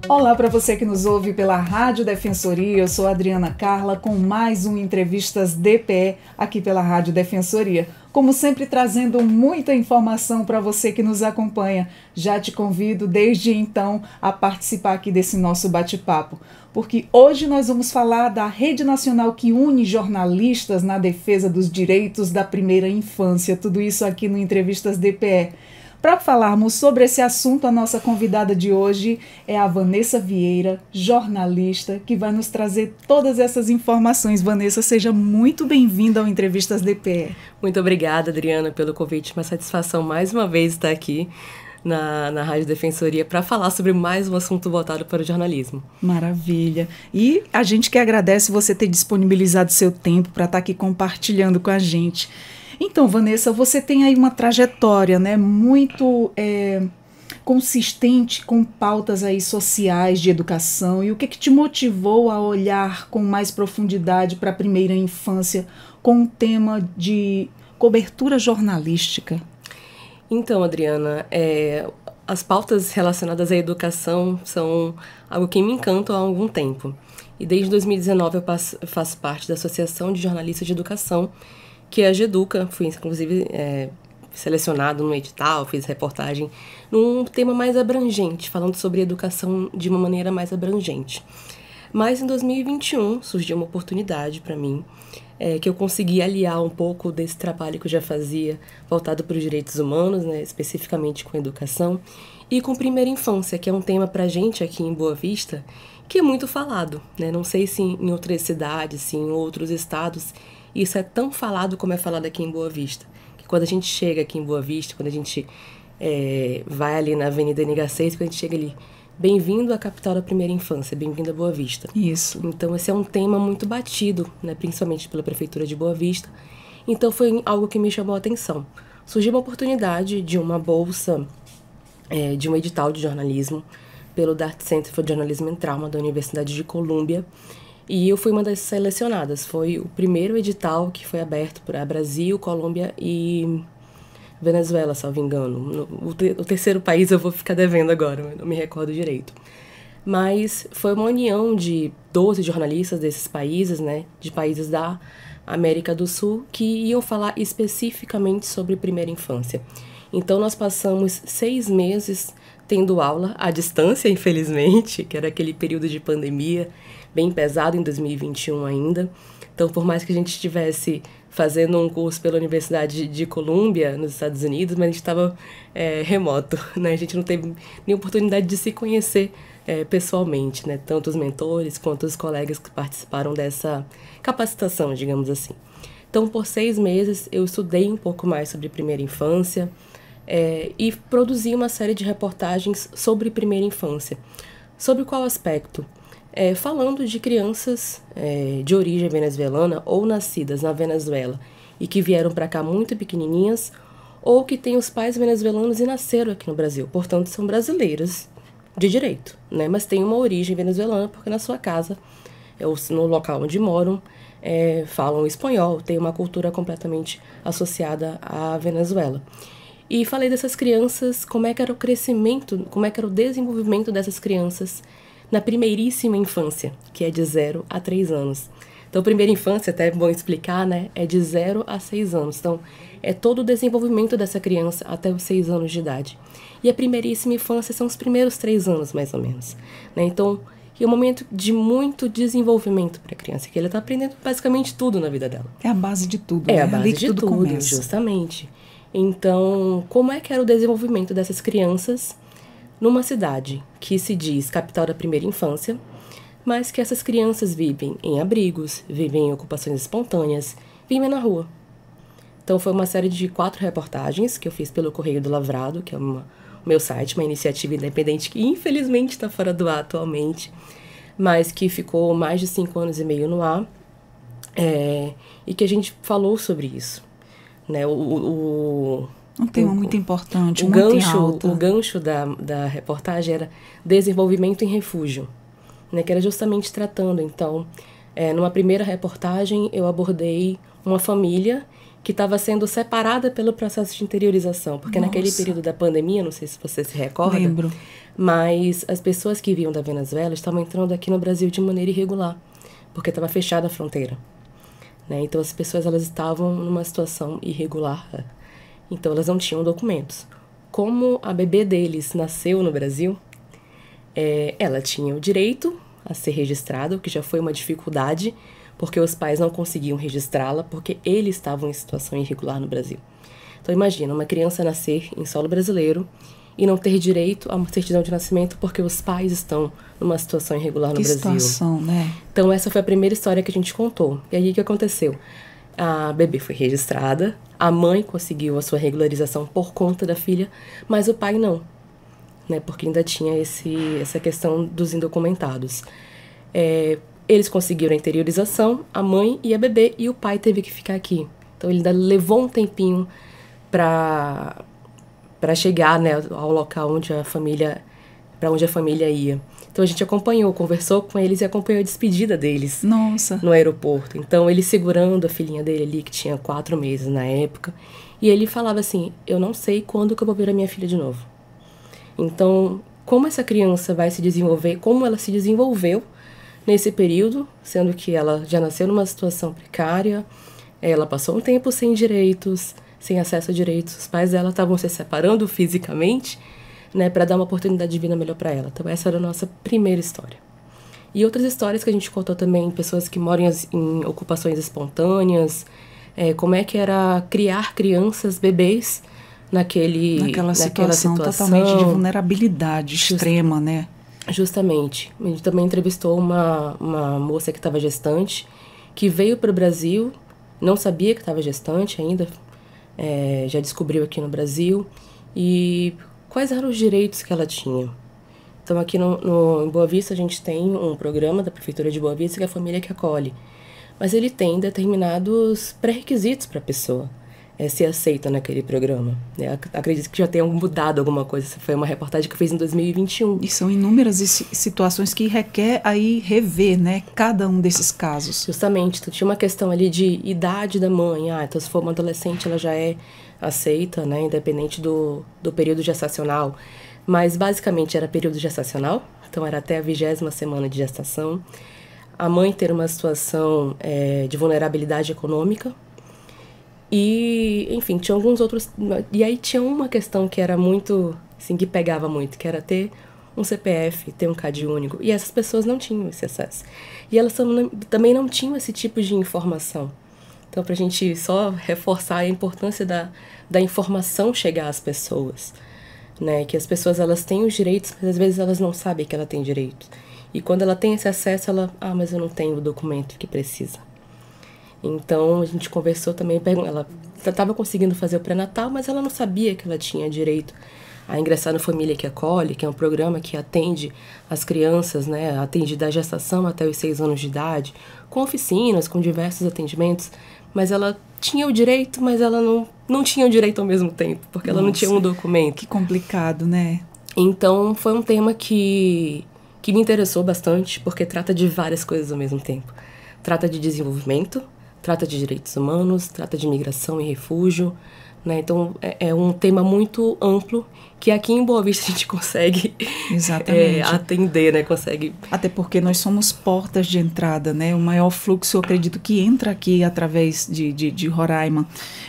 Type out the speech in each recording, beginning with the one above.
Olá para você que nos ouve pela Rádio Defensoria, eu sou Adriana Carla com mais um Entrevistas DPE aqui pela Rádio Defensoria. Como sempre, trazendo muita informação para você que nos acompanha. Já te convido desde então a participar aqui desse nosso bate-papo, porque hoje nós vamos falar da rede nacional que une jornalistas na defesa dos direitos da primeira infância. Tudo isso aqui no Entrevistas DPE. Para falarmos sobre esse assunto, a nossa convidada de hoje é a Vanessa Vieira, jornalista, que vai nos trazer todas essas informações. Vanessa, seja muito bem-vinda ao Entrevistas DPE. Muito obrigada, Adriana, pelo convite. Uma satisfação mais uma vez estar aqui na Rádio Defensoria para falar sobre mais um assunto voltado para o jornalismo. Maravilha. E a gente que agradece você ter disponibilizado seu tempo para estar aqui compartilhando com a gente. Então, Vanessa, você tem aí uma trajetória, né, muito consistente com pautas aí sociais de educação. E o que te motivou a olhar com mais profundidade para a primeira infância com o tema de cobertura jornalística? Então, Adriana, as pautas relacionadas à educação são algo que me encanta há algum tempo. E desde 2019 eu faço parte da Associação de Jornalistas de Educação, que é a GEDUCA. Fui, inclusive, selecionado no edital, fiz reportagem num tema mais abrangente, falando sobre educação de uma maneira mais abrangente. Mas em 2021 surgiu uma oportunidade para mim, que eu consegui aliar um pouco desse trabalho que eu já fazia, voltado para os direitos humanos, né, especificamente com educação, e com primeira infância, que é um tema para a gente aqui em Boa Vista, que é muito falado, né? Não sei se em outras cidades, se em outros estados, isso é tão falado como é falado aqui em Boa Vista. Que quando a gente chega aqui em Boa Vista, quando a gente vai ali na Avenida NH6, quando a gente chega ali, bem-vindo à capital da primeira infância, bem-vindo a Boa Vista. Isso. Então esse é um tema muito batido, né, principalmente pela Prefeitura de Boa Vista. Então foi algo que me chamou a atenção. Surgiu uma oportunidade de uma bolsa, de um edital de jornalismo, pelo Dart Center for Journalism and Trauma da Universidade de Colômbia. E eu fui uma das selecionadas. Foi o primeiro edital que foi aberto para Brasil, Colômbia e Venezuela, salvo engano. O terceiro país eu vou ficar devendo agora, eu não me recordo direito. Mas foi uma união de 12 jornalistas desses países, né, de países da América do Sul, que iam falar especificamente sobre primeira infância. Então nós passamos 6 meses tendo aula à distância, infelizmente, que era aquele período de pandemia, bem pesado em 2021 ainda. Então, por mais que a gente estivesse fazendo um curso pela Universidade de Colômbia, nos Estados Unidos, mas a gente estava remoto, né? A gente não teve nem oportunidade de se conhecer pessoalmente, né? Tanto os mentores quanto os colegas que participaram dessa capacitação, digamos assim. Então, por 6 meses, eu estudei um pouco mais sobre primeira infância e produzi uma série de reportagens sobre primeira infância. Sobre qual aspecto? Falando de crianças de origem venezuelana ou nascidas na Venezuela e que vieram para cá muito pequenininhas ou que têm os pais venezuelanos e nasceram aqui no Brasil, portanto são brasileiras de direito, né? Mas têm uma origem venezuelana porque na sua casa, no local onde moram, falam espanhol, têm uma cultura completamente associada à Venezuela. E falei dessas crianças, como é que era o crescimento, como é que era o desenvolvimento dessas crianças na primeiríssima infância, que é de 0 a 3 anos. Então, primeira infância, até é bom explicar, né, é de 0 a 6 anos. Então, é todo o desenvolvimento dessa criança até os 6 anos de idade. E a primeiríssima infância são os primeiros 3 anos, mais ou menos, né? Então, é um momento de muito desenvolvimento para a criança, que ela está aprendendo basicamente tudo na vida dela. É a base de tudo, né? É a base de tudo, justamente. Então, como é que era o desenvolvimento dessas crianças numa cidade que se diz capital da primeira infância, mas que essas crianças vivem em abrigos, vivem em ocupações espontâneas, vivem na rua. Então foi uma série de 4 reportagens que eu fiz pelo Correio do Lavrado, que é o meu site, uma iniciativa independente que infelizmente está fora do ar atualmente, mas que ficou mais de 5 anos e meio no ar, e que a gente falou sobre isso. Né? Um tema muito importante, o muito gancho, alta. O gancho da reportagem era desenvolvimento em refúgio, né, que era justamente tratando. Então, numa primeira reportagem, eu abordei uma família que estava sendo separada pelo processo de interiorização. Porque naquele período da pandemia, não sei se você se recorda, lembro, mas as pessoas que vinham da Venezuela estavam entrando aqui no Brasil de maneira irregular, porque estava fechada a fronteira. Né? Então as pessoas elas estavam numa situação irregular, então elas não tinham documentos. Como a bebê deles nasceu no Brasil, ela tinha o direito a ser registrada, o que já foi uma dificuldade, porque os pais não conseguiam registrá-la, porque eles estavam em situação irregular no Brasil. Então imagina, uma criança nascer em solo brasileiro e não ter direito a uma certidão de nascimento porque os pais estão numa situação irregular no Brasil. Que situação, né? Então essa foi a primeira história que a gente contou. E aí o que aconteceu? A bebê foi registrada, a mãe conseguiu a sua regularização por conta da filha, mas o pai não, né? Porque ainda tinha essa questão dos indocumentados. Eles conseguiram a interiorização, a mãe e a bebê, e o pai teve que ficar aqui. Então ele ainda levou um tempinho para chegar, né, ao local onde a família ia. Então a gente acompanhou, conversou com eles e acompanhou a despedida deles. Nossa. No aeroporto. Então ele segurando a filhinha dele ali, que tinha 4 meses na época, e ele falava assim, eu não sei quando que eu vou ver a minha filha de novo. Então, como essa criança vai se desenvolver, como ela se desenvolveu nesse período, sendo que ela já nasceu numa situação precária, ela passou um tempo sem direitos, sem acesso a direitos, os pais dela estavam se separando fisicamente, né, para dar uma oportunidade de vida melhor para ela. Então essa era a nossa primeira história. E outras histórias que a gente contou também, pessoas que moram em ocupações espontâneas, como é que era criar crianças, bebês, naquela situação totalmente de vulnerabilidade extrema, né? Justamente. A gente também entrevistou uma moça que estava gestante, que veio para o Brasil, não sabia que estava gestante ainda, já descobriu aqui no Brasil, e quais eram os direitos que ela tinha. Então aqui em Boa Vista a gente tem um programa da Prefeitura de Boa Vista que é a Família que Acolhe, mas ele tem determinados pré-requisitos para a pessoa ser aceita naquele programa. Acredito que já tenha mudado alguma coisa. Essa foi uma reportagem que eu fiz em 2021. E são inúmeras situações que requer aí rever, né, cada um desses casos. Justamente. Então, tinha uma questão ali de idade da mãe. Então se for uma adolescente, ela já é aceita, né, independente do período gestacional. Mas basicamente era período gestacional, então era até a 20ª semana de gestação. A mãe ter uma situação de vulnerabilidade econômica. E, enfim, tinha alguns outros... E aí tinha uma questão que era muito... assim, que pegava muito, que era ter um CPF, ter um CAD único. E essas pessoas não tinham esse acesso. E elas também não tinham esse tipo de informação. Então, pra gente só reforçar a importância da informação chegar às pessoas, né? Que as pessoas, elas têm os direitos, mas às vezes elas não sabem que ela tem direitos. E quando ela tem esse acesso, ela... mas eu não tenho o documento que precisa. Então, a gente conversou também, ela estava conseguindo fazer o pré-natal, mas ela não sabia que ela tinha direito a ingressar no Família que Acolhe, que é um programa que atende as crianças, né, atende da gestação até os 6 anos de idade, com oficinas, com diversos atendimentos, mas ela tinha o direito, mas ela não tinha o direito ao mesmo tempo, porque ela não tinha um documento. Que complicado, né? Então, foi um tema que me interessou bastante, porque trata de várias coisas ao mesmo tempo. Trata de desenvolvimento, trata de direitos humanos, trata de migração e refúgio, né? Então, é um tema muito amplo que aqui em Boa Vista a gente consegue atender, né? Consegue... Até porque nós somos portas de entrada, né? O maior fluxo, eu acredito, que entra aqui através de Roraima.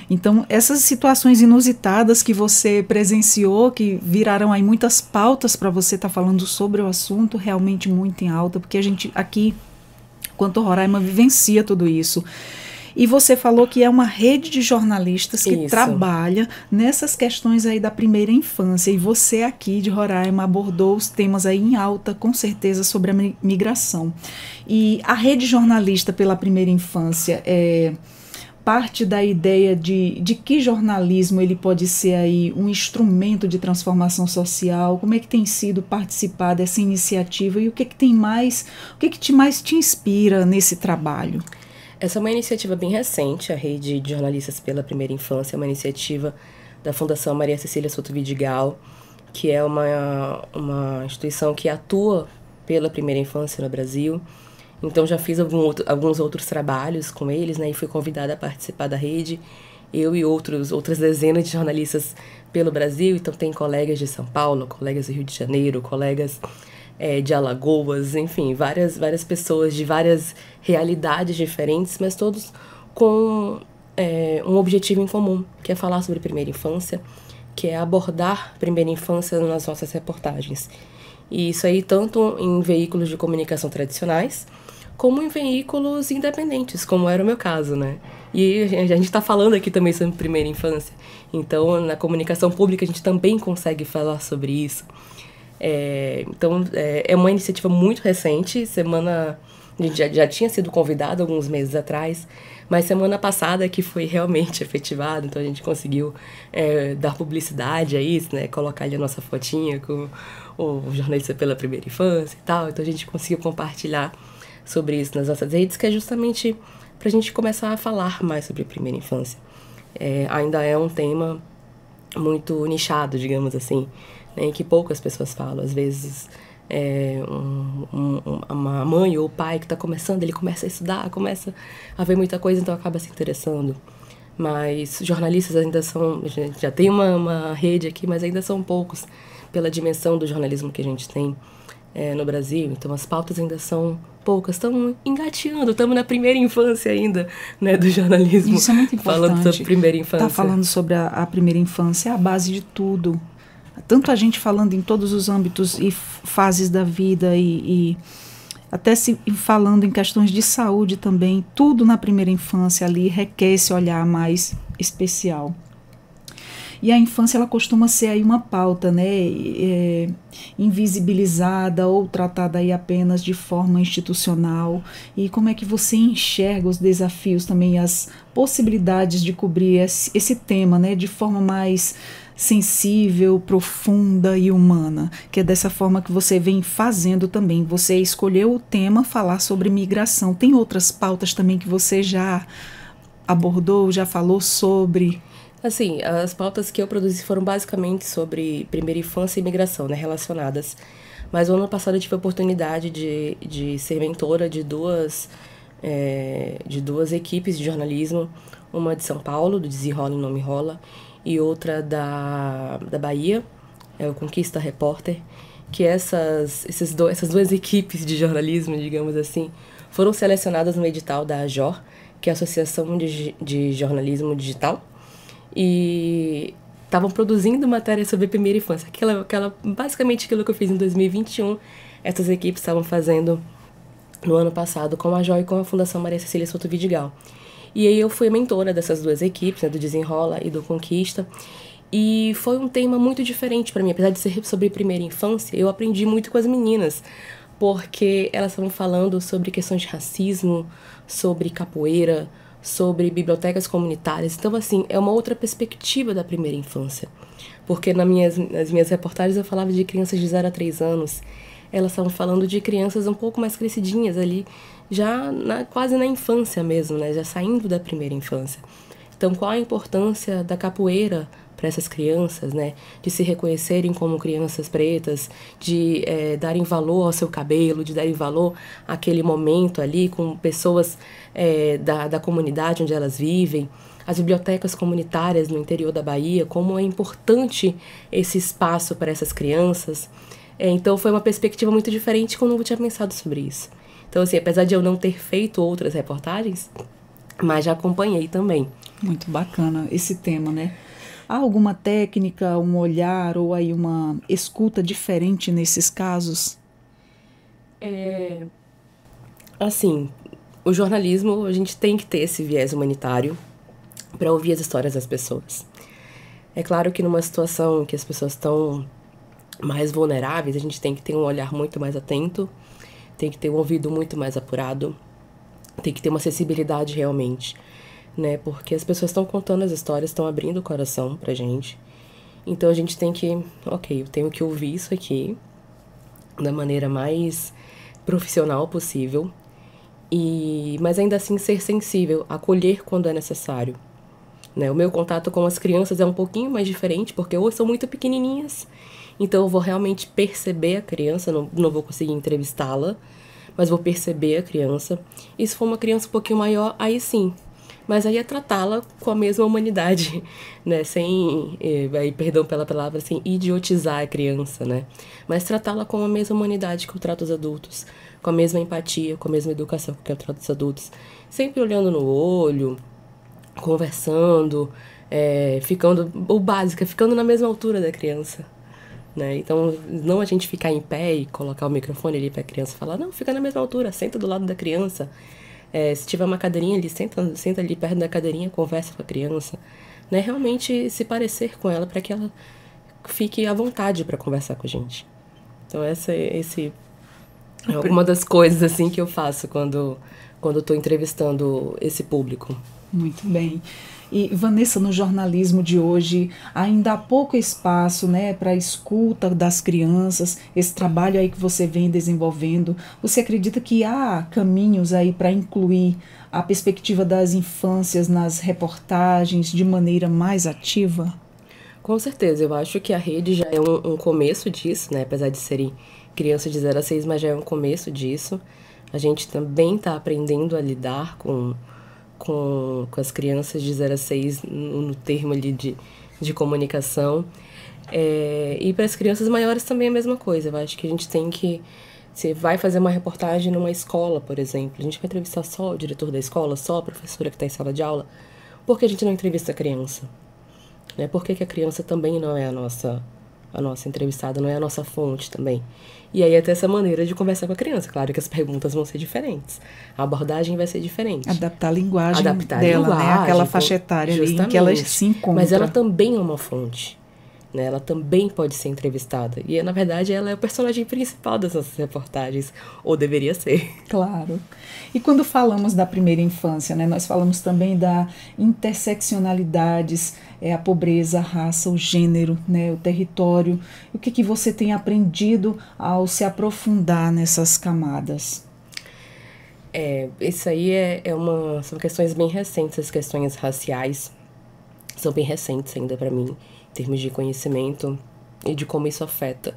Então, essas situações inusitadas que você presenciou, que viraram aí muitas pautas para você estar falando sobre o assunto, realmente muito em alta, porque a gente aqui, quanto Roraima, vivencia tudo isso. E você falou que é uma rede de jornalistas que trabalha nessas questões aí da primeira infância. E você aqui de Roraima abordou os temas aí em alta, com certeza, sobre a migração. E a rede jornalista pela primeira infância parte da ideia de que jornalismo ele pode ser aí um instrumento de transformação social. Como é que tem sido participar dessa iniciativa e o que mais te inspira nesse trabalho? Essa é uma iniciativa bem recente, a Rede de Jornalistas pela Primeira Infância, é uma iniciativa da Fundação Maria Cecília Soto Vidigal, que é uma instituição que atua pela primeira infância no Brasil. Então já fiz alguns outros trabalhos com eles, né, e fui convidada a participar da rede. eu e outras dezenas de jornalistas pelo Brasil. Então tem colegas de São Paulo, colegas do Rio de Janeiro, colegas de Alagoas, enfim, várias pessoas de várias realidades diferentes, mas todos com um objetivo em comum, que é falar sobre primeira infância, que é abordar primeira infância nas nossas reportagens. E isso aí tanto em veículos de comunicação tradicionais, como em veículos independentes, como era o meu caso, né? E a gente está falando aqui também sobre primeira infância. Então, na comunicação pública, a gente também consegue falar sobre isso. Então, é uma iniciativa muito recente. A gente já tinha sido convidado alguns meses atrás, mas semana passada que foi realmente efetivado. Então, a gente conseguiu dar publicidade a isso, né? Colocar ali a nossa fotinha com o jornalista pela primeira infância e tal. Então, a gente conseguiu compartilhar sobre isso nas nossas redes, que é justamente para a gente começar a falar mais sobre a primeira infância. Ainda é um tema muito nichado, digamos assim, né, em que poucas pessoas falam. Às vezes, uma mãe ou o pai que está começando, ele começa a estudar, começa a ver muita coisa, então acaba se interessando. Mas jornalistas ainda são... A gente já tem uma rede aqui, mas ainda são poucos pela dimensão do jornalismo que a gente tem no Brasil. Então as pautas ainda são poucas, estamos engateando, estamos na primeira infância ainda, né, do jornalismo. Isso é muito importante. Falando sobre primeira infância. Tá falando sobre a primeira infância, é a base de tudo. Tanto a gente falando em todos os âmbitos e fases da vida e até falando em questões de saúde também, tudo na primeira infância ali requer esse olhar mais especial. E a infância, ela costuma ser aí uma pauta, né, invisibilizada ou tratada aí apenas de forma institucional. E como é que você enxerga os desafios também, as possibilidades de cobrir esse tema, né, de forma mais sensível, profunda e humana, que é dessa forma que você vem fazendo também. Você escolheu o tema, falar sobre migração. Tem outras pautas também que você já abordou, já falou sobre? Assim, as pautas que eu produzi foram basicamente sobre primeira infância e imigração, né, relacionadas. Mas o ano passado eu tive a oportunidade de ser mentora de duas equipes de jornalismo, uma de São Paulo, do Desenrola e Não Me Rola, e outra da Bahia, o Conquista Repórter, que essas duas equipes de jornalismo, digamos assim, foram selecionadas no edital da AJOR, que é a Associação de Jornalismo Digital, e estavam produzindo matéria sobre primeira infância. Basicamente aquilo que eu fiz em 2021, essas equipes estavam fazendo no ano passado com a AJOR e com a Fundação Maria Cecília Souto Vidigal. E aí eu fui a mentora dessas duas equipes, né, do Desenrola e do Conquista, e foi um tema muito diferente para mim. Apesar de ser sobre primeira infância, eu aprendi muito com as meninas, porque elas estavam falando sobre questões de racismo, sobre capoeira, sobre bibliotecas comunitárias. Então, assim, é uma outra perspectiva da primeira infância. Porque nas minhas reportagens eu falava de crianças de 0 a 3 anos. Elas estavam falando de crianças um pouco mais crescidinhas ali, já quase na infância mesmo, né? Já saindo da primeira infância. Então, qual a importância da capoeira para essas crianças, né? De se reconhecerem como crianças pretas, de darem valor ao seu cabelo, de darem valor àquele momento ali com pessoas da comunidade onde elas vivem. As bibliotecas comunitárias no interior da Bahia, como é importante esse espaço para essas crianças. Então, foi uma perspectiva muito diferente quando eu tinha pensado sobre isso. Então, assim, apesar de eu não ter feito outras reportagens, mas já acompanhei também. Muito bacana esse tema, né? Há alguma técnica, um olhar ou aí uma escuta diferente nesses casos? Assim, o jornalismo, a gente tem que ter esse viés humanitário para ouvir as histórias das pessoas. É claro que numa situação que as pessoas estão mais vulneráveis, a gente tem que ter um olhar muito mais atento, tem que ter um ouvido muito mais apurado, tem que ter uma acessibilidade realmente, né? Porque as pessoas estão contando as histórias, estão abrindo o coração pra gente. Então a gente tem que, eu tenho que ouvir isso aqui da maneira mais profissional possível, mas ainda assim ser sensível, acolher quando é necessário. Né? O meu contato com as crianças é um pouquinho mais diferente, porque ou são muito pequenininhas, então eu vou realmente perceber a criança, não vou conseguir entrevistá-la, mas vou perceber a criança. E se for uma criança um pouquinho maior, aí sim, Mas aí é tratá-la com a mesma humanidade, né? Sem, aí, perdão pela palavra, sem idiotizar a criança, né? Mas tratá-la com a mesma humanidade que eu trato os adultos, com a mesma empatia, com a mesma educação que eu trato os adultos. Sempre olhando no olho, conversando, ficando, o básico, ficando na mesma altura da criança, né? Então, não a gente ficar em pé e colocar o microfone ali pra criança falar, não, fica na mesma altura, senta do lado da criança. Se tiver uma cadeirinha ali, senta ali perto da cadeirinha, conversa com a criança, né? Realmente se parecer com ela para que ela fique à vontade para conversar com a gente. Então essa é uma das coisas assim que eu faço quando estou entrevistando esse público. Muito bem. E, Vanessa, no jornalismo de hoje, ainda há pouco espaço, né, para a escuta das crianças, esse trabalho aí que você vem desenvolvendo. Você acredita que há caminhos aí para incluir a perspectiva das infâncias nas reportagens de maneira mais ativa? Com certeza, eu acho que a rede já é um começo disso, né, apesar de serem crianças de 0 a 6, mas já é um começo disso. A gente também está aprendendo a lidar com as crianças de 0 a 6 no termo ali de comunicação. E para as crianças maiores também é a mesma coisa. Eu acho que a gente tem que... Você vai fazer uma reportagem numa escola, por exemplo. A gente vai entrevistar só o diretor da escola, só a professora que está em sala de aula. Por que a gente não entrevista a criança? Né? Por que a criança também não é a nossa entrevistada, não é a nossa fonte também? E aí até essa maneira de conversar com a criança. Claro que as perguntas vão ser diferentes. A abordagem vai ser diferente. Adaptar a linguagem dela, né? Aquela faixa etária ali em que ela se encontra. Mas ela também é uma fonte. Né? Ela também pode ser entrevistada. E, na verdade, ela é o personagem principal das nossas reportagens. Ou deveria ser. Claro. E quando falamos da primeira infância, né, nós falamos também da interseccionalidades, a pobreza, a raça, o gênero, né, o território. O que você tem aprendido ao se aprofundar nessas camadas? Isso aí são questões bem recentes, as questões raciais. São bem recentes ainda para mim, em termos de conhecimento e de como isso afeta.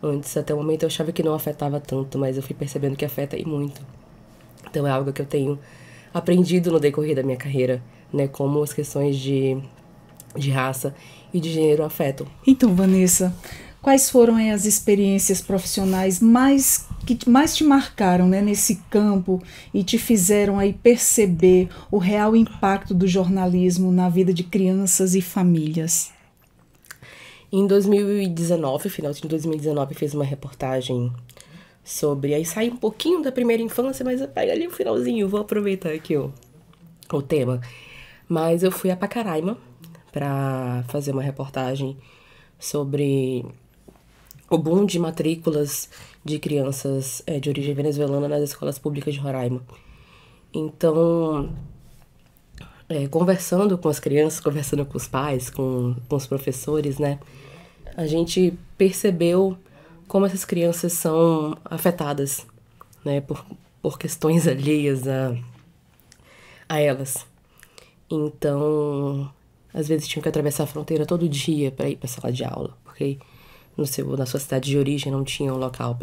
Antes, até o momento, eu achava que não afetava tanto, mas eu fui percebendo que afeta e muito. Então é algo que eu tenho aprendido no decorrer da minha carreira, né? Como as questões de raça e de gênero afetam. Então, Vanessa, quais foram aí as experiências profissionais que mais te marcaram, né, nesse campo e te fizeram aí perceber o real impacto do jornalismo na vida de crianças e famílias? Em 2019, final de 2019, fiz uma reportagem sobre... Aí sai um pouquinho da primeira infância, mas pega ali o finalzinho, vou aproveitar aqui o tema. Mas eu fui a Pacaraima para fazer uma reportagem sobre o boom de matrículas de crianças de origem venezuelana nas escolas públicas de Roraima. Então, conversando com as crianças, conversando com os pais, com os professores, né, a gente percebeu como essas crianças são afetadas, né, por questões alheias a elas. Então, às vezes tinham que atravessar a fronteira todo dia para ir para a sala de aula, porque na sua cidade de origem não tinha um local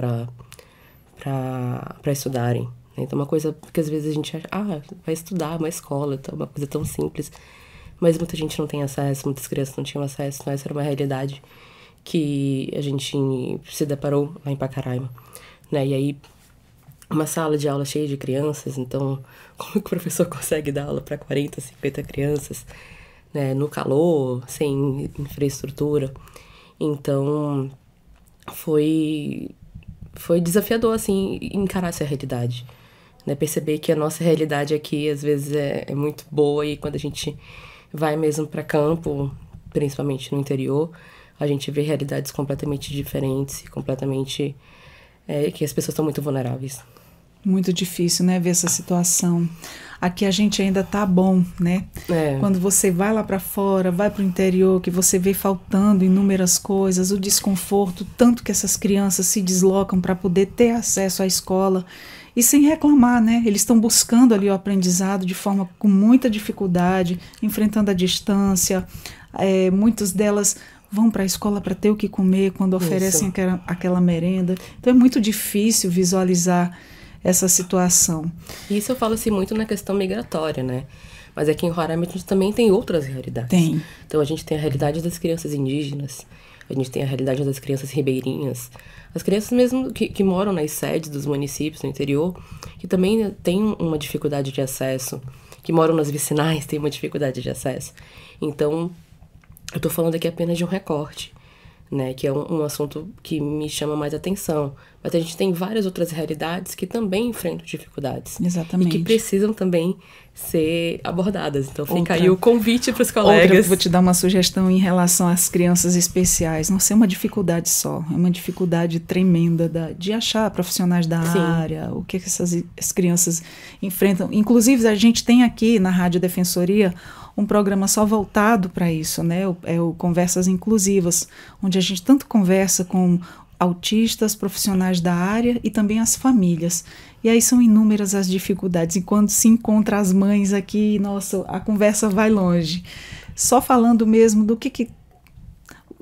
para estudarem. Então, uma coisa que às vezes a gente acha, vai estudar, uma escola, uma coisa tão simples, mas muita gente não tem acesso, muitas crianças não tinham acesso, então essa era uma realidade que a gente se deparou lá em Pacaraima, né? E aí, uma sala de aula cheia de crianças, então, como que o professor consegue dar aula para 40, 50 crianças, né? No calor, sem infraestrutura? Então, foi desafiador, assim, encarar essa realidade, né? Perceber que a nossa realidade aqui, às vezes, é muito boa e quando a gente vai mesmo para campo, principalmente no interior, a gente vê realidades completamente diferentes e completamente... que as pessoas estão muito vulneráveis. Muito difícil, né, ver essa situação. Aqui a gente ainda tá bom, né? Quando você vai lá para fora, vai para o interior, que você vê faltando inúmeras coisas, o desconforto, tanto que essas crianças se deslocam para poder ter acesso à escola e sem reclamar, né? Eles estão buscando ali o aprendizado de forma com muita dificuldade, enfrentando a distância. Muitas delas vão para a escola para ter o que comer quando oferecem aquela merenda. Então é muito difícil visualizar essa situação. Isso eu falo assim muito na questão migratória, né? Mas aqui em Roraima a gente também tem outras realidades. Tem. Então a gente tem a realidade das crianças indígenas, a gente tem a realidade das crianças ribeirinhas, as crianças mesmo que moram nas sedes dos municípios no interior, que também têm uma dificuldade de acesso, que moram nas vicinais têm uma dificuldade de acesso. Então, eu tô falando aqui apenas de um recorte, né, que é um assunto que me chama mais atenção. Mas a gente tem várias outras realidades que também enfrentam dificuldades. Exatamente. E que precisam também ser abordadas. Então fica aí o convite para os colegas. Vou te dar uma sugestão em relação às crianças especiais. Não ser uma dificuldade só, é uma dificuldade tremenda de achar profissionais da área, o que as crianças enfrentam. Inclusive, a gente tem aqui na Rádio Defensoria um programa só voltado para isso, né? É o Conversas Inclusivas, onde a gente tanto conversa com autistas, profissionais da área e também as famílias. E aí são inúmeras as dificuldades. E quando se encontra as mães aqui, nossa, a conversa vai longe. Só falando mesmo do que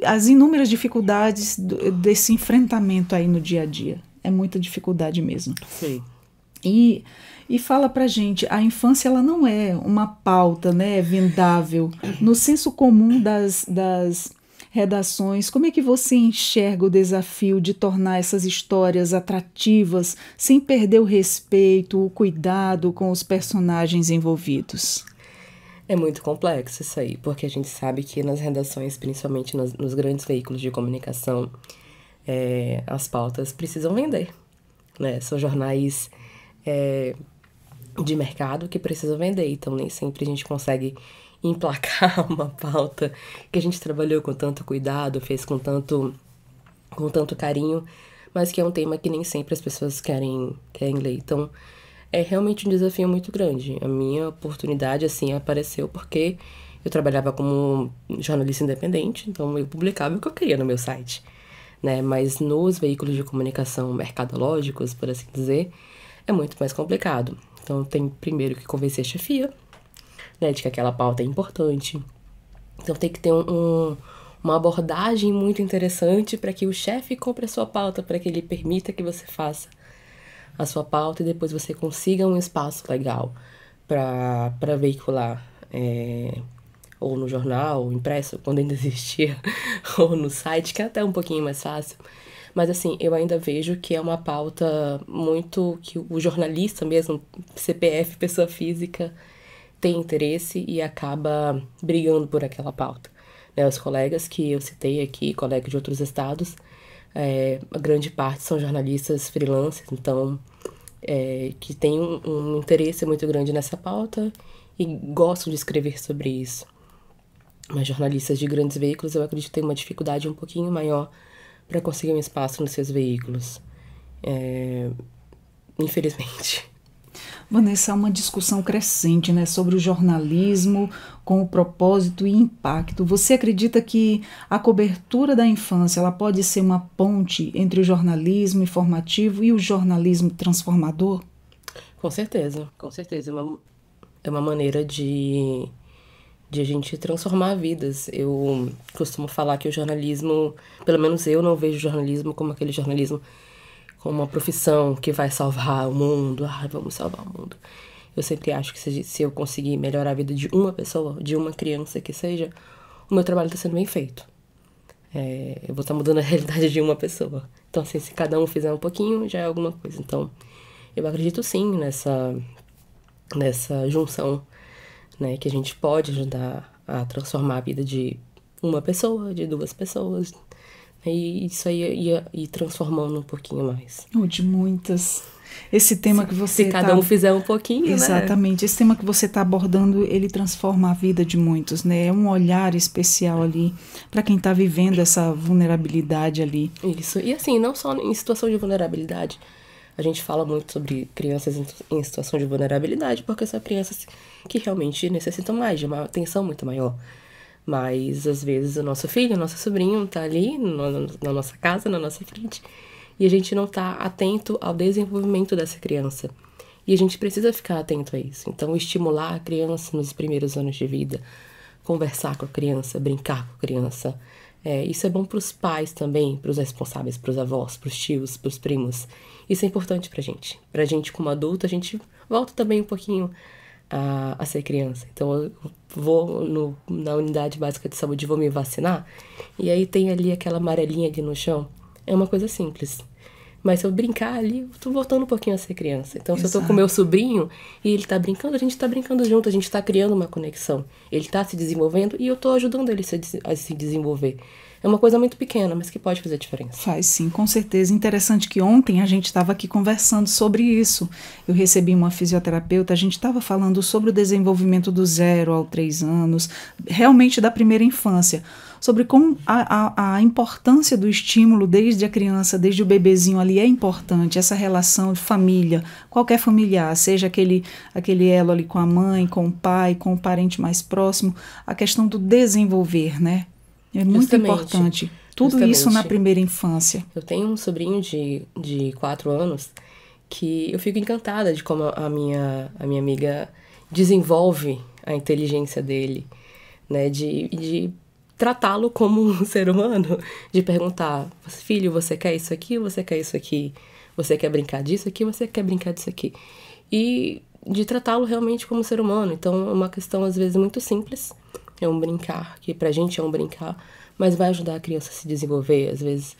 as inúmeras dificuldades desse enfrentamento aí no dia a dia. É muita dificuldade mesmo. Sim. E fala pra gente, a infância ela não é uma pauta, né, vendável. No senso comum das redações, como é que você enxerga o desafio de tornar essas histórias atrativas, sem perder o respeito, o cuidado com os personagens envolvidos? É muito complexo isso aí, porque a gente sabe que nas redações, principalmente nos grandes veículos de comunicação, as pautas precisam vender, né? São jornais de mercado que precisam vender, então nem sempre a gente consegue emplacar uma pauta que a gente trabalhou com tanto cuidado, fez com tanto carinho, mas que é um tema que nem sempre as pessoas querem ler. Então, é realmente um desafio muito grande. A minha oportunidade, assim, apareceu porque eu trabalhava como jornalista independente, então eu publicava o que eu queria no meu site, né? Mas nos veículos de comunicação mercadológicos, por assim dizer, é muito mais complicado. Então, tem primeiro que convencer a chefia, né, de que aquela pauta é importante. Então, tem que ter uma abordagem muito interessante para que o chefe compre a sua pauta, para que ele permita que você faça a sua pauta e depois você consiga um espaço legal para veicular, ou no jornal, impresso, quando ainda existia, ou no site, que é até um pouquinho mais fácil. Mas, assim, eu ainda vejo que é uma pauta muito que o jornalista mesmo, CPF, pessoa física, tem interesse e acaba brigando por aquela pauta. Né, os colegas que eu citei aqui, colegas de outros estados, a grande parte são jornalistas freelancers, então, que têm um interesse muito grande nessa pauta e gostam de escrever sobre isso. Mas jornalistas de grandes veículos, eu acredito que têm uma dificuldade um pouquinho maior para conseguir um espaço nos seus veículos. Infelizmente. Vanessa, há uma discussão crescente, né, sobre o jornalismo com o propósito e impacto. Você acredita que a cobertura da infância ela pode ser uma ponte entre o jornalismo informativo e o jornalismo transformador? Com certeza, com certeza. É uma maneira de a gente transformar vidas. Eu costumo falar que o jornalismo, pelo menos eu não vejo o jornalismo como aquele jornalismo como uma profissão que vai salvar o mundo. Vamos salvar o mundo. Eu sempre acho que se eu conseguir melhorar a vida de uma pessoa, de uma criança que seja, o meu trabalho está sendo bem feito. Eu vou estar mudando a realidade de uma pessoa. Então, assim, se cada um fizer um pouquinho, já é alguma coisa. Então, eu acredito sim nessa junção, né, que a gente pode ajudar a transformar a vida de uma pessoa, de duas pessoas. E isso aí ia ir transformando um pouquinho mais. Ou de muitas. Esse tema que você se cada um fizer um pouquinho, exatamente, né? Esse tema que você está abordando, ele transforma a vida de muitos, né? É um olhar especial ali para quem está vivendo essa vulnerabilidade ali. Isso. E assim, não só em situação de vulnerabilidade. A gente fala muito sobre crianças em situação de vulnerabilidade, porque são crianças que realmente necessitam mais, de uma atenção muito maior. Mas, às vezes, o nosso filho, o nosso sobrinho tá ali na nossa casa, na nossa frente, e a gente não tá atento ao desenvolvimento dessa criança. E a gente precisa ficar atento a isso. Então, estimular a criança nos primeiros anos de vida, conversar com a criança, brincar com a criança. Isso é bom para os pais também, para os responsáveis, para os avós, para os tios, para os primos. Isso é importante pra gente. Pra gente, como adulto, a gente volta também um pouquinho a ser criança. Então, eu vou na unidade básica de saúde, vou me vacinar, e aí tem ali aquela amarelinha ali no chão. É uma coisa simples. Mas se eu brincar ali, eu tô voltando um pouquinho a ser criança. Então, se eu tô com meu sobrinho e ele tá brincando, a gente tá brincando junto, a gente tá criando uma conexão. Ele tá se desenvolvendo e eu tô ajudando ele a se desenvolver. É uma coisa muito pequena, mas que pode fazer diferença. Faz sim, com certeza. Interessante que ontem a gente estava aqui conversando sobre isso. Eu recebi uma fisioterapeuta, a gente estava falando sobre o desenvolvimento do 0 ao 3 anos, realmente da primeira infância, sobre como a importância do estímulo desde a criança, desde o bebezinho ali é importante, essa relação de família, qualquer familiar, seja aquele elo ali com a mãe, com o pai, com o parente mais próximo, a questão do desenvolver, né? É muito importante. Tudo isso na primeira infância. Eu tenho um sobrinho de 4 anos que eu fico encantada de como a minha amiga desenvolve a inteligência dele, né? De tratá-lo como um ser humano, de perguntar, filho, você quer isso aqui ou você quer isso aqui? Você quer brincar disso aqui ou você quer brincar disso aqui? E de tratá-lo realmente como ser humano. Então, é uma questão, às vezes, muito simples. É um brincar, que pra gente é um brincar, mas vai ajudar a criança a se desenvolver, às vezes,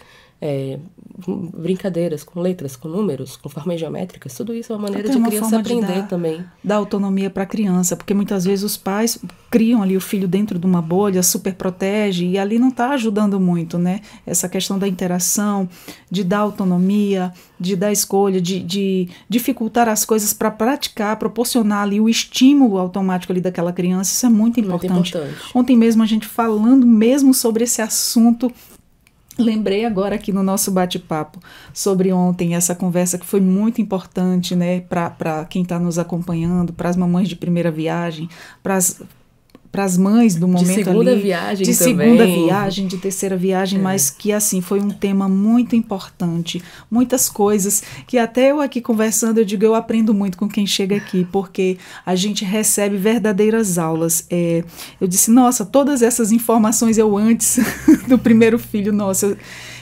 brincadeiras com letras, com números, com formas geométricas, tudo isso é uma maneira de a criança aprender também. Dar autonomia para a criança, porque muitas vezes os pais criam ali o filho dentro de uma bolha, super protege, e ali não está ajudando muito, né? Essa questão da interação, de dar autonomia, de dar escolha, de dificultar as coisas para praticar, proporcionar ali o estímulo automático ali daquela criança, isso é muito importante. Ontem mesmo a gente falando mesmo sobre esse assunto, lembrei agora aqui no nosso bate-papo sobre ontem, essa conversa que foi muito importante, né, para quem está nos acompanhando, para as mamães de primeira viagem, para as mães do momento ali. De segunda viagem de também. segunda viagem, de terceira viagem, mas que assim, foi um tema muito importante. Muitas coisas que até eu aqui conversando, eu digo, eu aprendo muito com quem chega aqui, porque a gente recebe verdadeiras aulas. Eu disse, nossa, todas essas informações eu antes do primeiro filho, nossa...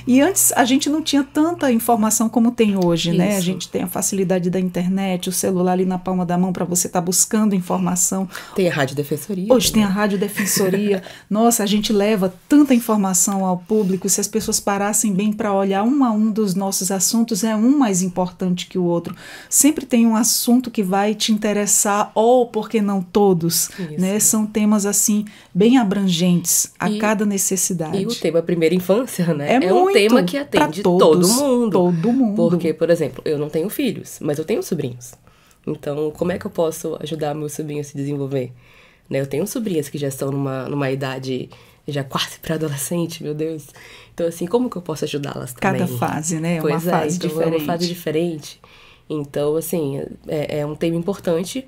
E antes a gente não tinha tanta informação como tem hoje, né? A gente tem a facilidade da internet, o celular ali na palma da mão para você estar buscando informação. Tem a Rádio Defensoria. Hoje tem a Rádio Defensoria. Nossa, a gente leva tanta informação ao público. Se as pessoas parassem bem para olhar um a um dos nossos assuntos, é um mais importante que o outro. Sempre tem um assunto que vai te interessar, ou por que não todos, né? São temas assim bem abrangentes a cada necessidade. E o tema primeira infância, né? É um tema que atende todo mundo. Todo mundo. Porque, por exemplo, eu não tenho filhos, mas eu tenho sobrinhos. Então, como é que eu posso ajudar meu sobrinho a se desenvolver? Né? Eu tenho sobrinhas que já estão numa idade já quase pré-adolescente, meu Deus. Então, assim, como que eu posso ajudá-las também? Cada fase, né? Pois uma fase então diferente. É uma fase diferente. Então, assim, é um tema importante,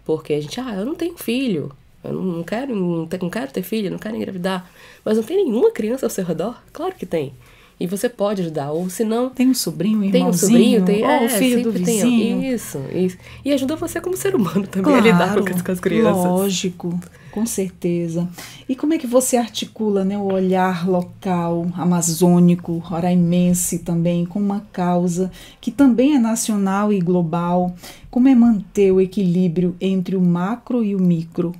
porque a gente, eu não tenho filho. Eu não quero ter filho, não quero engravidar. Mas não tem nenhuma criança ao seu redor? Claro que tem. E você pode ajudar, ou se não... Tem um sobrinho, um irmãozinho, ou o filho do vizinho. Isso. E ajuda você como ser humano também a lidar com as crianças. Lógico, com certeza. E como é que você articula, né, o olhar local, amazônico, roraimense também, com uma causa que também é nacional e global? Como é manter o equilíbrio entre o macro e o micro?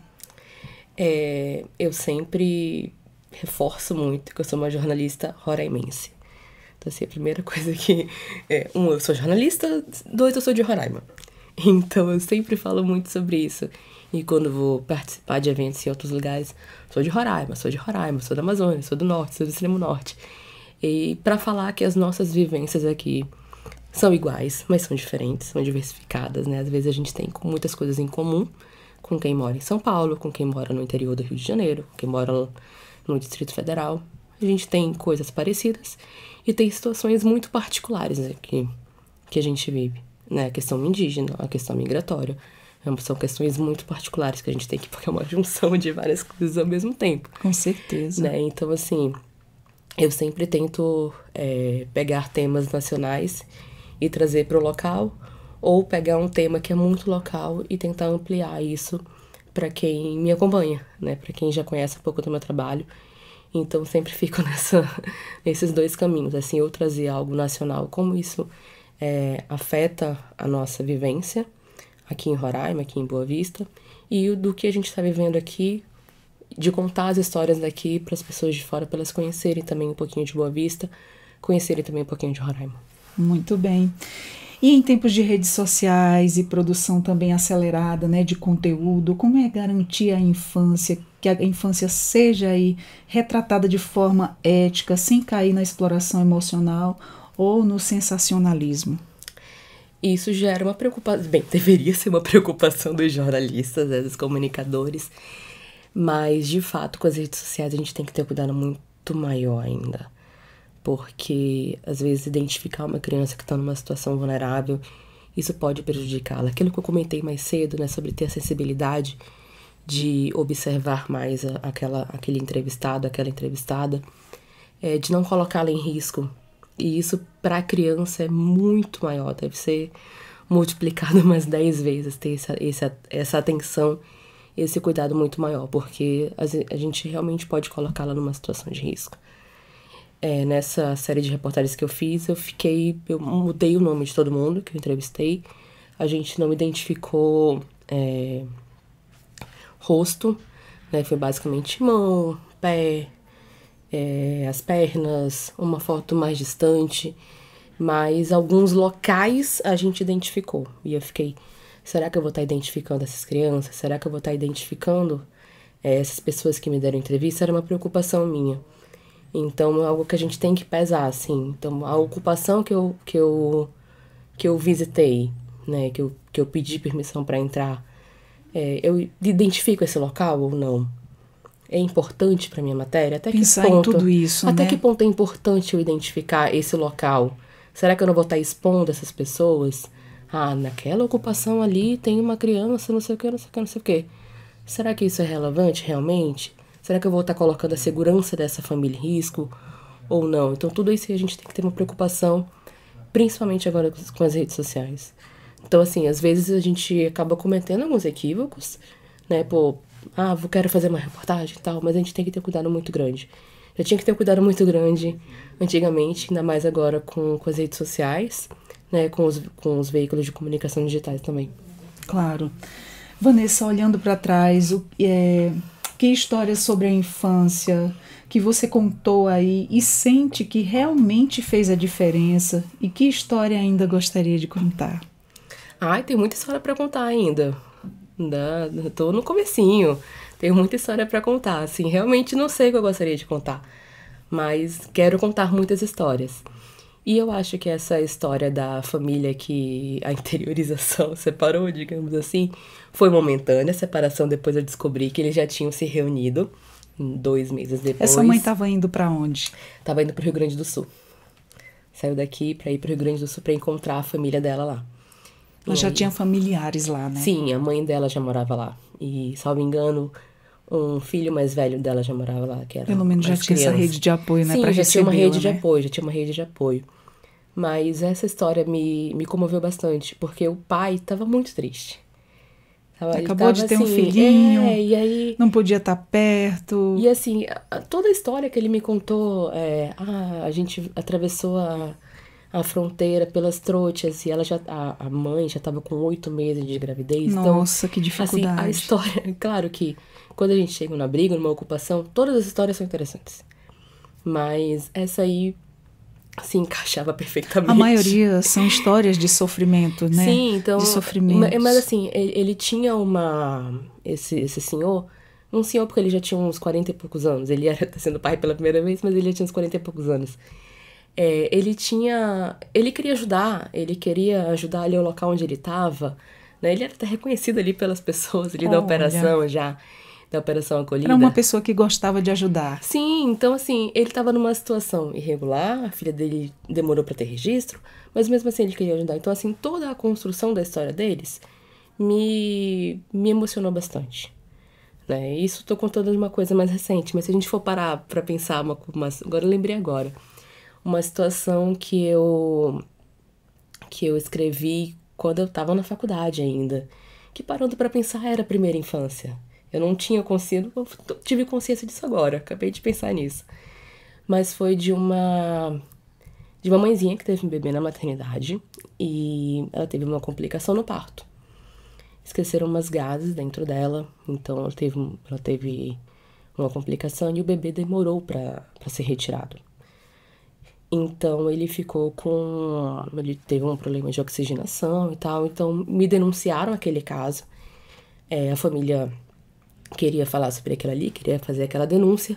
Eu sempre reforço muito que eu sou uma jornalista roraimense. Então, assim, a primeira coisa que... eu sou jornalista, 2, eu sou de Roraima. Então, eu sempre falo muito sobre isso. E quando vou participar de eventos em outros lugares, sou de Roraima, sou da Amazônia, sou do Norte, sou do Extremo Norte. E para falar que as nossas vivências aqui são iguais, mas são diferentes, são diversificadas, né? Às vezes a gente tem muitas coisas em comum com quem mora em São Paulo, com quem mora no interior do Rio de Janeiro, com quem mora no Distrito Federal. A gente tem coisas parecidas e tem situações muito particulares aqui que a gente vive, né? A questão indígena, a questão migratória. São questões muito particulares que a gente tem que, porque é uma junção de várias coisas ao mesmo tempo. Com certeza. Né? Então, assim, eu sempre tento pegar temas nacionais e trazer para o local, ou pegar um tema que é muito local e tentar ampliar isso para quem me acompanha, né? Para quem já conhece um pouco do meu trabalho. Então, sempre fico nesses dois caminhos, assim, eu trazer algo nacional, como isso afeta a nossa vivência aqui em Roraima, aqui em Boa Vista, e do que a gente está vivendo aqui, de contar as histórias daqui para as pessoas de fora, para elas conhecerem também um pouquinho de Boa Vista, conhecerem também um pouquinho de Roraima. Muito bem. E em tempos de redes sociais e produção também acelerada, né, de conteúdo, como é garantir a infância, que a infância seja aí retratada de forma ética, sem cair na exploração emocional ou no sensacionalismo? Isso gera uma preocupação, bem, deveria ser uma preocupação dos jornalistas, né, dos comunicadores, mas de fato com as redes sociais a gente tem que ter um cuidado muito maior ainda. Porque, às vezes, identificar uma criança que está numa situação vulnerável, isso pode prejudicá-la. Aquilo que eu comentei mais cedo, né, sobre ter a sensibilidade de observar mais aquele entrevistado, aquela entrevistada, de não colocá-la em risco. E isso, para a criança, é muito maior, deve ser multiplicado umas 10 vezes, ter essa atenção, esse cuidado muito maior, porque a gente realmente pode colocá-la numa situação de risco. Nessa série de reportagens que eu fiz, eu mudei o nome de todo mundo que eu entrevistei. A gente não identificou rosto, né? Foi basicamente mão, pé, as pernas, uma foto mais distante. Mas alguns locais a gente identificou. E eu fiquei, será que eu vou estar identificando essas crianças? Será que eu vou estar identificando essas pessoas que me deram entrevista? Era uma preocupação minha. Então, é algo que a gente tem que pesar, assim. Então, a ocupação que eu visitei, né, que eu pedi permissão para entrar, eu identifico esse local ou não? É importante para minha matéria? Até Pensar que ponto, em tudo isso, até né? que ponto é importante eu identificar esse local? Será que eu não vou estar expondo essas pessoas? Ah, naquela ocupação ali tem uma criança, não sei o que, não sei o que, não sei o que. Será que isso é relevante realmente? Será que eu vou estar colocando a segurança dessa família em risco ou não? Então, tudo isso a gente tem que ter uma preocupação, principalmente agora com as redes sociais. Então, assim, às vezes a gente acaba cometendo alguns equívocos, né? Quero fazer uma reportagem e tal, mas a gente tem que ter um cuidado muito grande. Já tinha que ter um cuidado muito grande antigamente, ainda mais agora com as redes sociais, né? Com os veículos de comunicação digitais também. Claro. Vanessa, olhando para trás, que histórias sobre a infância que você contou aí e sente que realmente fez a diferença, e que história ainda gostaria de contar? Ai, tem muita história para contar ainda. Tô no comecinho. Tenho muita história para contar. Assim, realmente não sei o que eu gostaria de contar, mas quero contar muitas histórias. E eu acho que essa história da família que a interiorização separou, digamos assim, foi momentânea. A separação, depois eu descobri que eles já tinham se reunido 2 meses depois. Essa mãe estava indo para onde? Tava indo pro Rio Grande do Sul. Saiu daqui pra ir pro Rio Grande do Sul pra encontrar a família dela lá. Ela já tinha familiares lá, né? Sim, a mãe dela já morava lá. E, salvo engano, um filho mais velho dela já morava lá, que era Pelo menos já tinha essa rede de apoio, né? Sim, pra já tinha uma recebê-la, rede de né? apoio, já tinha uma rede de apoio. Mas essa história me comoveu bastante, porque o pai estava muito triste. Acabou de ter um filhinho, e aí... não podia estar perto. E assim, toda a história que ele me contou, a gente atravessou a fronteira pelas trochas e a mãe já estava com 8 meses de gravidez. Nossa, então, que dificuldade. Assim, a história, claro que quando a gente chega numa briga, numa ocupação, todas as histórias são interessantes. Mas essa aí se encaixava perfeitamente. A maioria são histórias de sofrimento, né? Sim, então... De sofrimento. Mas assim, ele tinha esse senhor... Um senhor porque ele já tinha uns 40 e poucos anos. Ele era sendo pai pela primeira vez, mas ele já tinha uns 40 e poucos anos. Ele queria ajudar ali o local onde ele estava, né? Ele era até reconhecido ali pelas pessoas ali da operação já, da Operação Acolhida. Era uma pessoa que gostava de ajudar. Sim, então assim, ele estava numa situação irregular, a filha dele demorou para ter registro, mas mesmo assim ele queria ajudar. Então assim, toda a construção da história deles me emocionou bastante. Né? Isso estou contando de uma coisa mais recente, mas se a gente for parar para pensar, agora eu lembrei agora, uma situação que eu escrevi quando eu estava na faculdade ainda, que parando para pensar era a primeira infância. Eu não tinha consciência, eu tive consciência disso agora, acabei de pensar nisso. Mas foi de uma mãezinha que teve um bebê na maternidade e ela teve uma complicação no parto. esqueceram umas gases dentro dela, então ela teve uma complicação e o bebê demorou para ser retirado. Então ele teve um problema de oxigenação e tal, então me denunciaram aquele caso. A família queria falar sobre aquilo ali, queria fazer aquela denúncia,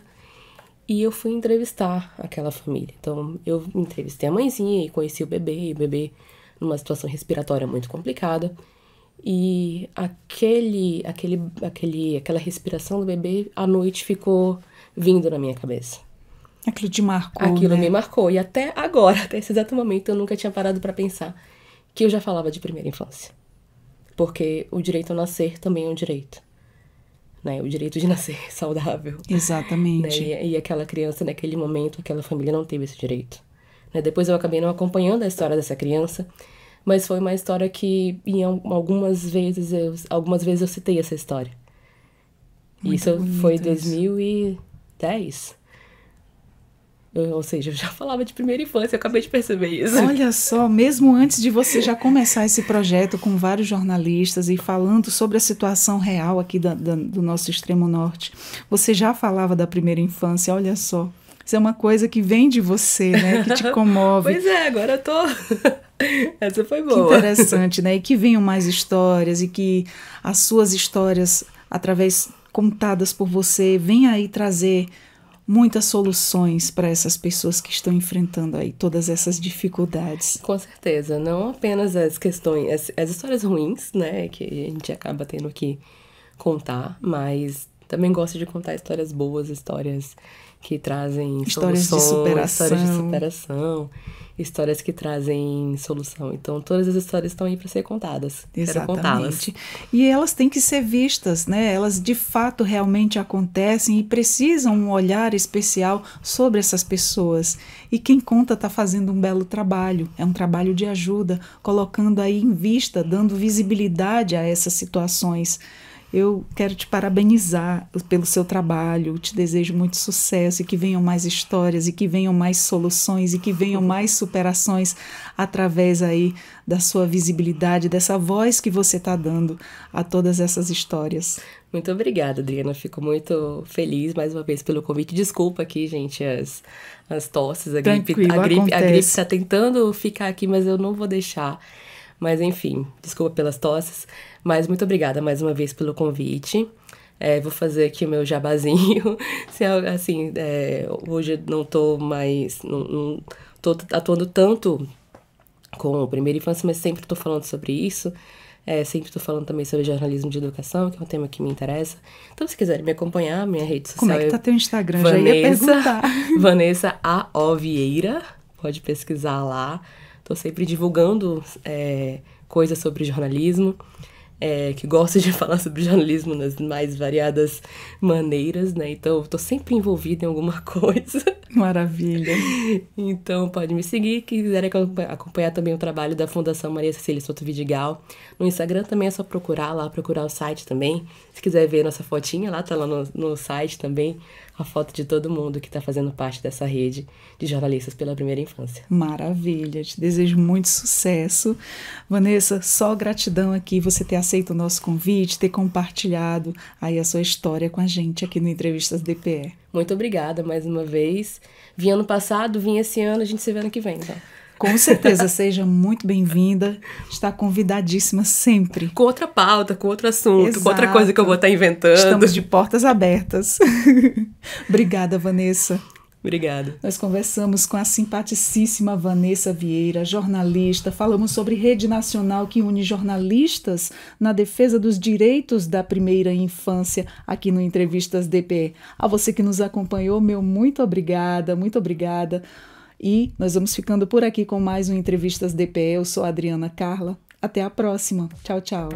e eu fui entrevistar aquela família. Então eu entrevistei a mãezinha e conheci o bebê numa situação respiratória muito complicada. E aquela respiração do bebê, à noite ficou vindo na minha cabeça. Aquilo te marcou, Aquilo né? me marcou. E até agora, até esse exato momento, eu nunca tinha parado para pensar que eu já falava de primeira infância. Porque o direito a nascer também é um direito. Né? O direito de nascer saudável. Exatamente. Né? E aquela criança, naquele momento, aquela família não teve esse direito. Né? Depois eu acabei não acompanhando a história dessa criança, mas foi uma história que algumas vezes eu citei essa história. Isso foi em 2010. Ou seja, eu já falava de primeira infância, eu acabei de perceber isso. Olha só, mesmo antes de você já começar esse projeto com vários jornalistas e falando sobre a situação real aqui do nosso extremo norte, você já falava da primeira infância, olha só. Isso é uma coisa que vem de você, né? Que te comove. Pois é, agora eu tô... Essa foi boa. Que interessante, né? E que venham mais histórias e que as suas histórias, contadas por você, venham aí trazer muitas soluções para essas pessoas que estão enfrentando aí todas essas dificuldades. Com certeza, não apenas as questões, as histórias ruins, né, que a gente acaba tendo que contar, mas também gosto de contar histórias boas, histórias que trazem histórias solução, histórias de superação, histórias que trazem solução. Então, todas as histórias estão aí para ser contadas. Exatamente. Quero contá-las. E elas têm que ser vistas, né? Elas de fato realmente acontecem e precisam um olhar especial sobre essas pessoas. E quem conta está fazendo um belo trabalho. É um trabalho de ajuda, colocando aí em vista, dando visibilidade a essas situações. Eu quero te parabenizar pelo seu trabalho, te desejo muito sucesso e que venham mais histórias e que venham mais soluções e que venham mais superações através aí da sua visibilidade, dessa voz que você está dando a todas essas histórias. Muito obrigada, Adriana. Fico muito feliz mais uma vez pelo convite. Desculpa aqui, gente, as tosses, a gripe está tentando ficar aqui, mas eu não vou deixar. Mas, enfim, desculpa pelas tosses, mas muito obrigada mais uma vez pelo convite. Vou fazer aqui o meu jabazinho. Assim, hoje eu não tô mais... Não tô atuando tanto com a primeira infância, mas sempre tô falando sobre isso. Sempre tô falando também sobre jornalismo de educação, que é um tema que me interessa. Então, se quiserem me acompanhar, minha rede social... Como é que tá teu Instagram? Já ia perguntar. Vanessa A.O. Vieira. Pode pesquisar lá. Estou sempre divulgando coisas sobre jornalismo, que gosto de falar sobre jornalismo nas mais variadas maneiras, né? Então, estou sempre envolvida em alguma coisa. Maravilha. Então, pode me seguir. Quiserem acompanhar também o trabalho da Fundação Maria Cecília Souto Vidigal. No Instagram também é só procurar o site também. Se quiser ver nossa fotinha, lá tá lá no site também, a foto de todo mundo que está fazendo parte dessa rede de jornalistas pela primeira infância. Maravilha, te desejo muito sucesso. Vanessa, só gratidão aqui você ter aceito o nosso convite, ter compartilhado aí a sua história com a gente aqui no Entrevistas DPE. Muito obrigada mais uma vez. Vim ano passado, vim esse ano, a gente se vê ano que vem, então. Com certeza, seja muito bem-vinda, está convidadíssima sempre. Com outra pauta, com outro assunto, Exato. Com outra coisa que eu vou estar inventando. Estamos de portas abertas. Obrigada, Vanessa. Obrigada. Nós conversamos com a simpaticíssima Vanessa Vieira, jornalista. Falamos sobre rede nacional que une jornalistas na defesa dos direitos da primeira infância aqui no Entrevistas DPE. A você que nos acompanhou, meu muito obrigada, muito obrigada. E nós vamos ficando por aqui com mais um Entrevistas DPE. Eu sou a Adriana Carla. Até a próxima. Tchau, tchau.